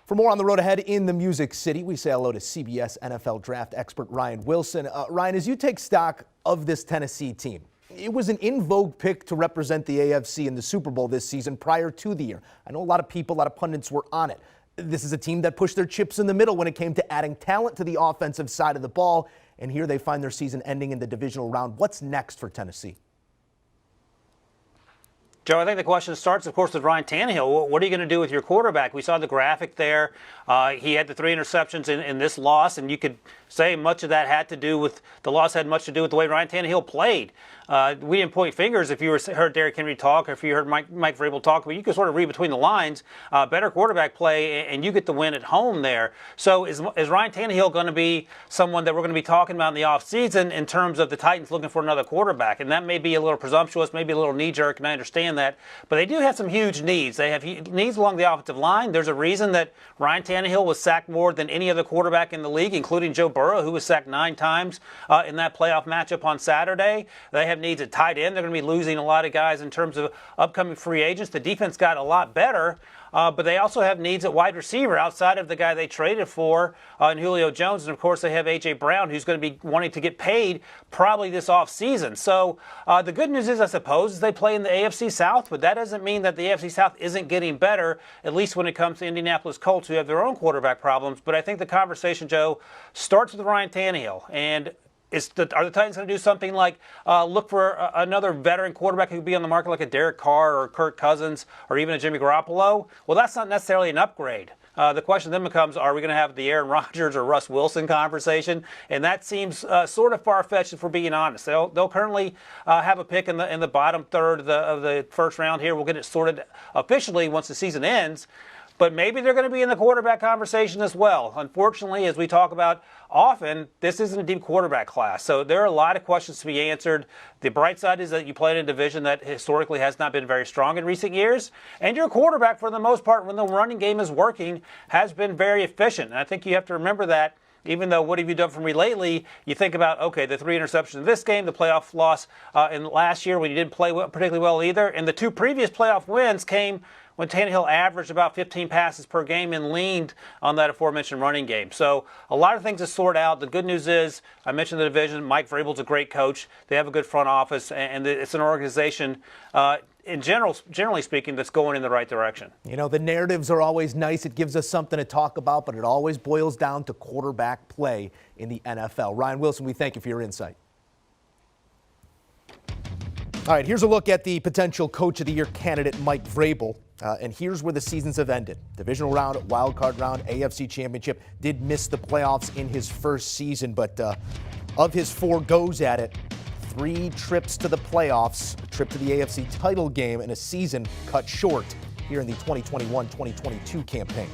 For more on the road ahead in the Music City, we say hello to CBS NFL draft expert Ryan Wilson. Ryan, as you take stock of this Tennessee team, it was an in vogue pick to represent the AFC in the Super Bowl this season prior to the year. I know a lot of people, a lot of pundits were on it. This is a team that pushed their chips in the middle when it came to adding talent to the offensive side of the ball, and here they find their season ending in the divisional round. What's next for Tennessee? Joe, I think the question starts, of course, with Ryan Tannehill. What are you going to do with your quarterback? We saw the graphic there. He had the 3 interceptions in this loss, and you could say much of that had to do with the loss had much to do with the way Ryan Tannehill played. We didn't point fingers if you heard Derrick Henry talk or if you heard Mike Vrabel talk, but you could sort of read between the lines. Better quarterback play, and you get the win at home there. So is Ryan Tannehill going to be someone that we're going to be talking about in the offseason in terms of the Titans looking for another quarterback? And that may be a little presumptuous, maybe a little knee-jerk, and I understand that. But they do have some huge needs. They have needs along the offensive line. There's a reason that Ryan Tannehill was sacked more than any other quarterback in the league, including Joe Burrow, who was sacked 9 times in that playoff matchup on Saturday. They have needs at tight end. They're going to be losing a lot of guys in terms of upcoming free agents. The defense got a lot better, but they also have needs at wide receiver outside of the guy they traded for in Julio Jones. And, of course, they have A.J. Brown, who's going to be wanting to get paid probably this offseason. So the good news is, I suppose, is they play in the AFC South, but that doesn't mean that the AFC South isn't getting better, at least when it comes to Indianapolis Colts, who have their own quarterback problems. But I think the conversation, Joe, starts with Ryan Tannehill. And are the Titans going to do something like look for another veteran quarterback who could be on the market like a Derek Carr or Kirk Cousins or even a Jimmy Garoppolo? Well, that's not necessarily an upgrade. The question then becomes, are we going to have the Aaron Rodgers or Russ Wilson conversation? And that seems sort of far-fetched if we're being honest. They'll currently have a pick in the bottom third of the first round here. We'll get it sorted officially once the season ends. But maybe they're going to be in the quarterback conversation as well. Unfortunately, as we talk about often, this isn't a deep quarterback class. So there are a lot of questions to be answered. The bright side is that you play in a division that historically has not been very strong in recent years. And your quarterback, for the most part, when the running game is working, has been very efficient. And I think you have to remember that. Even though, what have you done for me lately? You think about, okay, the 3 interceptions in this game, the playoff loss in last year when you didn't play particularly well either. And the 2 previous playoff wins came when Tannehill averaged about 15 passes per game and leaned on that aforementioned running game. So a lot of things to sort out. The good news is, I mentioned the division. Mike Vrabel's a great coach. They have a good front office, and it's an organization generally speaking, that's going in the right direction. You know, the narratives are always nice. It gives us something to talk about, but it always boils down to quarterback play in the NFL. Ryan Wilson, we thank you for your insight. All right, here's a look at the potential Coach of the Year candidate, Mike Vrabel. And here's where the seasons have ended. Divisional round, wild card round, AFC Championship. Did miss the playoffs in his first season, but of his 4 goes at it, 3 trips to the playoffs, a trip to the AFC title game, and a season cut short here in the 2021-2022 campaign.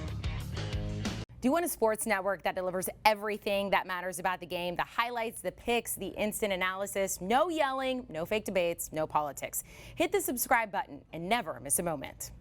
Do you want a sports network that delivers everything that matters about the game? The highlights, the picks, the instant analysis, no yelling, no fake debates, no politics. Hit the subscribe button and never miss a moment.